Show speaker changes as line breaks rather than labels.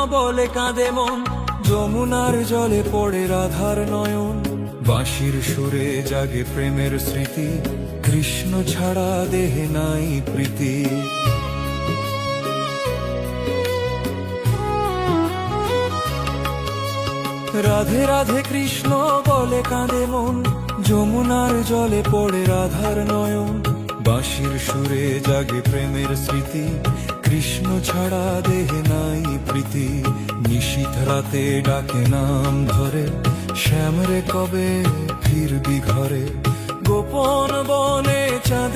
বলে কাঁদে মন, যমুনার জলে পড়ে রাধার নয়ন। বাঁশির সুরে জাগে প্রেমের স্মৃতি, কৃষ্ণ ছাড়া দেহে নাই প্রীতি। রাধে রাধে কৃষ্ণ বলে কাঁদে মন, যমুনার জলে পড়ে রাধার নয়ন। বাঁশির সুরে জাগে প্রেমের স্মৃতি, কৃষ্ণ ছাড়া দেহে নাই প্রীতি। নিশীথ রাতে ডাকে নাম ধরে, শ্যামরে কবে ফিরবি ঘরে। গোপন বনে চাঁদে